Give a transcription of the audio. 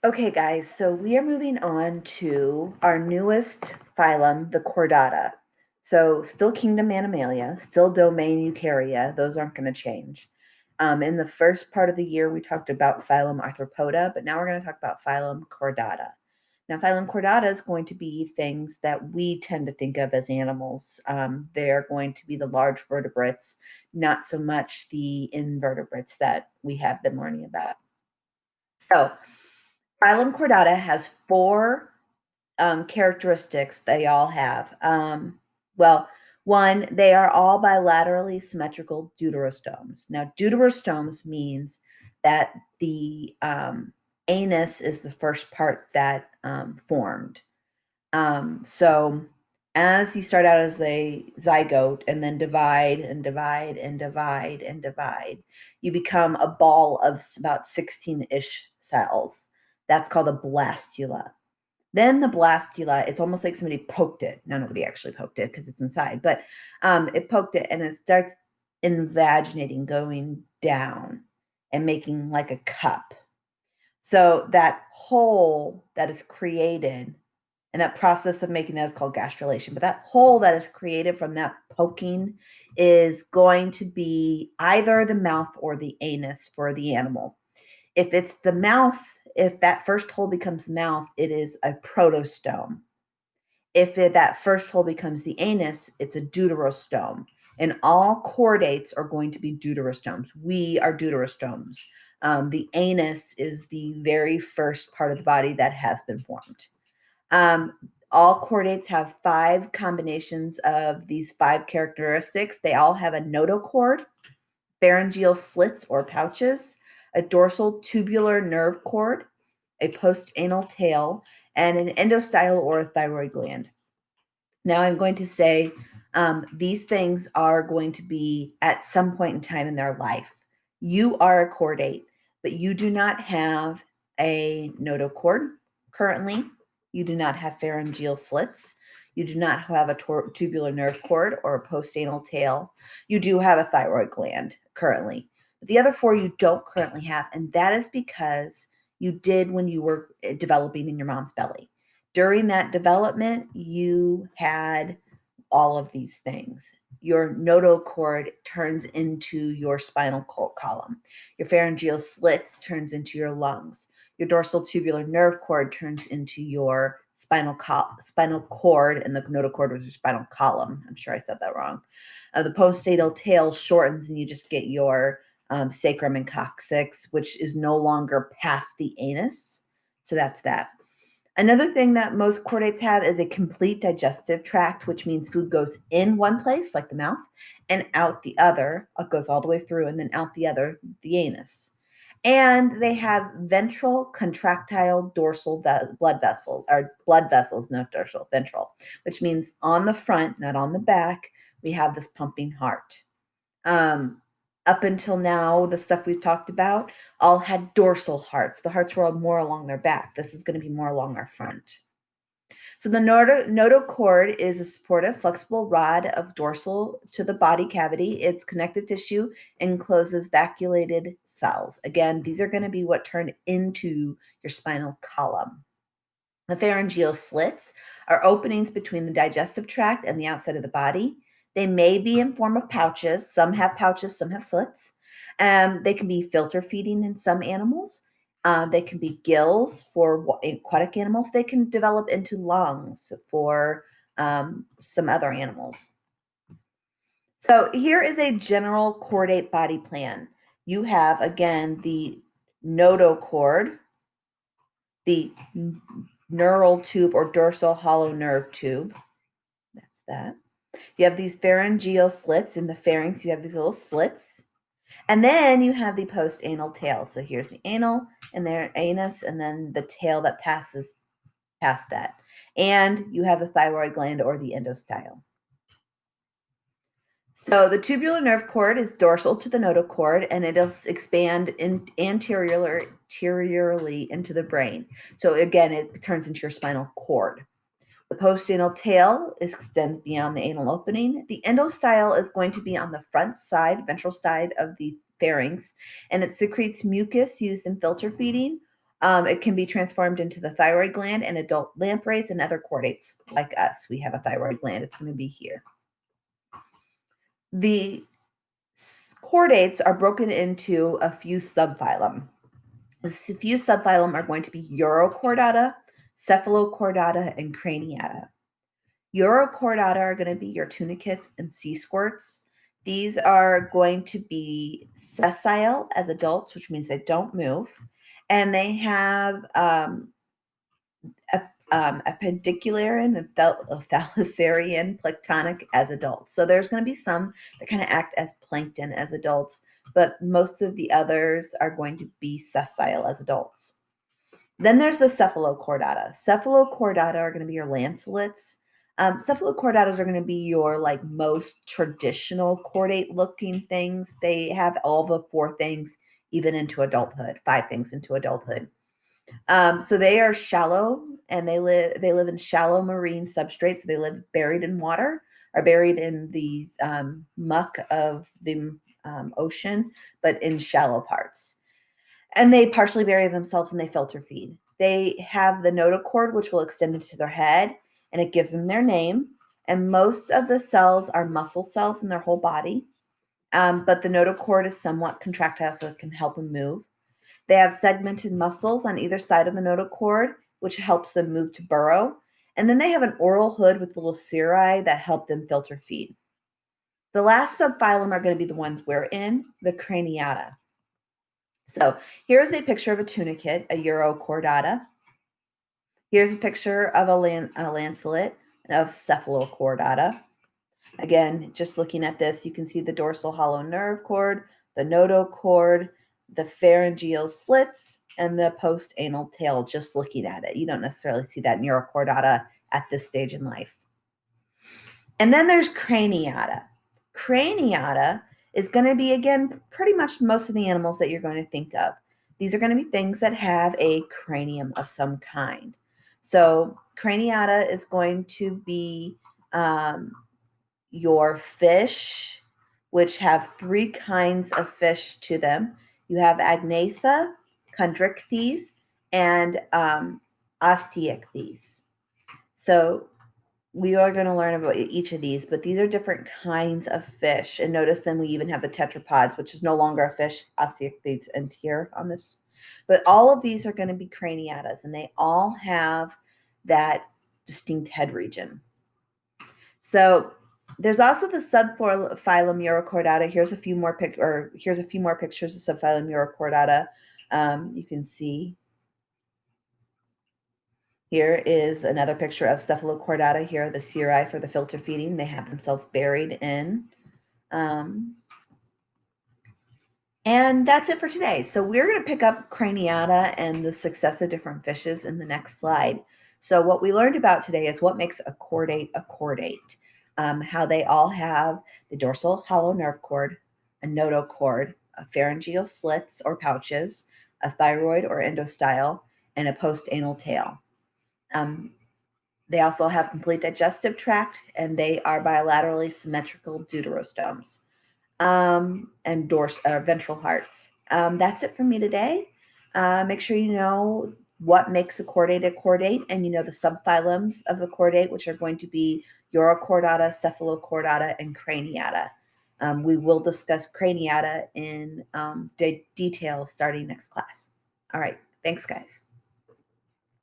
Okay, guys, so we are moving on to our newest phylum, the Chordata. So, still kingdom Animalia, still domain Eukarya. Those aren't going to change. In the first part of the year, we talked about phylum Arthropoda, but now we're going to talk about phylum Chordata. Now, phylum Chordata is going to be things that we tend to think of as animals. They're going to be the large vertebrates, not so much the invertebrates that we have been learning about. So, phylum Chordata has four characteristics they all have. Well, one, they are all bilaterally symmetrical deuterostomes. Now, deuterostomes means that the anus is the first part that formed. So as you start out as a zygote and then divide and divide and divide and divide, you become a ball of about 16-ish cells. That's called a blastula. Then the blastula, it's almost like somebody poked it. No, nobody actually poked it because it's inside, but it poked it and it starts invaginating, going down and making like a cup. So that hole that is created and that process of making that is called gastrulation. But that hole that is created from that poking is going to be either the mouth or the anus for the animal. If it's the mouth, if that first hole becomes mouth, it is a protostome. That first hole becomes the anus, it's a deuterostome. And all chordates are going to be deuterostomes. We are deuterostomes. The anus is the very first part of the body that has been formed. Um, all chordates have five combinations of these five characteristics. They all have a notochord, pharyngeal slits or pouches, a dorsal tubular nerve cord, a postanal tail, and an endostyle or a thyroid gland. Now I'm going to say these things are going to be at some point in time in their life. You are a chordate, but you do not have a notochord currently. You do not have pharyngeal slits. You do not have a tubular nerve cord or a postanal tail. You do have a thyroid gland currently. But the other four you don't currently have, and that is because you did when you were developing in your mom's belly. During that development, you had all of these things. Your notochord turns into your spinal column. Your pharyngeal slits turns into your lungs. Your dorsal tubular nerve cord turns into your spinal cord, and the notochord was your spinal column. I'm sure I said that wrong. The postnatal tail shortens, and you just get your sacrum and coccyx, which is no longer past the anus. So that's that. Another thing that most chordates have is a complete digestive tract, which means food goes in one place, like the mouth, and out the other. It goes all the way through and then out the other, the anus. And they have ventral contractile dorsal blood vessels, not dorsal, ventral, which means on the front, not on the back, we have this pumping heart. Um, Up until now, the stuff we've talked about all had dorsal hearts. The hearts were more along their back. This is going to be more along our front. So the notochord is a supportive, flexible rod of dorsal to the body cavity. It's connective tissue encloses vacuolated cells. Again, these are going to be what turn into your spinal column. The pharyngeal slits are openings between the digestive tract and the outside of the body. They may be in form of pouches. Some have pouches, some have slits. They can be filter feeding in some animals. They can be gills for aquatic animals. They can develop into lungs for some other animals. So here is a general chordate body plan. You have, again, the notochord, the neural tube or dorsal hollow nerve tube. That's that. You have these pharyngeal slits in the pharynx. You have these little slits. And then you have the postanal tail. So here's the anal and their anus, and then the tail that passes past that. And you have the thyroid gland or the endostyle. So the tubular nerve cord is dorsal to the notochord, and it'll expand anteriorly into the brain. So again, it turns into your spinal cord. The postanal tail extends beyond the anal opening. The endostyle is going to be on the front side, ventral side of the pharynx, and it secretes mucus used in filter feeding It can be transformed into the thyroid gland and adult lampreys and other chordates like us. We have a thyroid gland. It's going to be here. The chordates are broken into a few subphylum. The few subphylum are going to be Urochordata, Cephalochordata, and Craniata. Urochordata are going to be your tunicates and sea squirts. These are going to be sessile as adults, which means they don't move, and they have appendicularian and thalassarian planktonic as adults. So there's going to be some that kind of act as plankton as adults, but most of the others are going to be sessile as adults. Then there's the cephalochordata. Cephalochordata are going to be your lancelets. Cephalochordatas are going to be your like most traditional chordate looking things. They have all the 4 things even into adulthood, 5 things into adulthood. So they are shallow and they live in shallow marine substrates. So they live buried in water or buried in the muck of the ocean, but in shallow parts. And they partially bury themselves and they filter feed. They have the notochord, which will extend into their head, and it gives them their name. And most of the cells are muscle cells in their whole body. But the notochord is somewhat contractile, so it can help them move. They have segmented muscles on either side of the notochord, which helps them move to burrow. And then they have an oral hood with little cirri that help them filter feed. The last subphylum are going to be the ones we're in, the Craniata. So here's a picture of a tunicate, a Urochordata. Here's a picture of a lancelet of Cephalochordata. Again, just looking at this, you can see the dorsal hollow nerve cord, the notochord, the pharyngeal slits, and the post-anal tail, just looking at it. You don't necessarily see that in Urochordata at this stage in life. And then there's Craniata. Craniata is going to be, again, pretty much most of the animals that you're going to think of. These are going to be things that have a cranium of some kind. So Craniata is going to be your fish, which have 3 kinds of fish to them. You have Agnatha, Chondrichthyes, and Osteichthyes. So we are going to learn about each of these, but these are different kinds of fish. And notice then we even have the tetrapods, which is no longer a fish, Osteichthyes and here on this. But all of these are going to be craniatas, and they all have that distinct head region. So there's also the subphylum Urochordata. Here's a few more pictures of subphylum Urochordata. You can see here is another picture of Cephalochordata. Here are the cirri for the filter feeding. They have themselves buried in. And that's it for today. So we're going to pick up Craniata and the successive different fishes in the next slide. So what we learned about today is what makes a chordate, how they all have the dorsal hollow nerve cord, a notochord, a pharyngeal slits or pouches, a thyroid or endostyle, and a post-anal tail. They also have complete digestive tract, and they are bilaterally symmetrical deuterostomes and ventral hearts. That's it for me today. Make sure you know what makes a chordate, and you know the subphylums of the chordate, which are going to be Urochordata, Cephalochordata, and Craniata. We will discuss Craniata in detail starting next class. All right. Thanks, guys.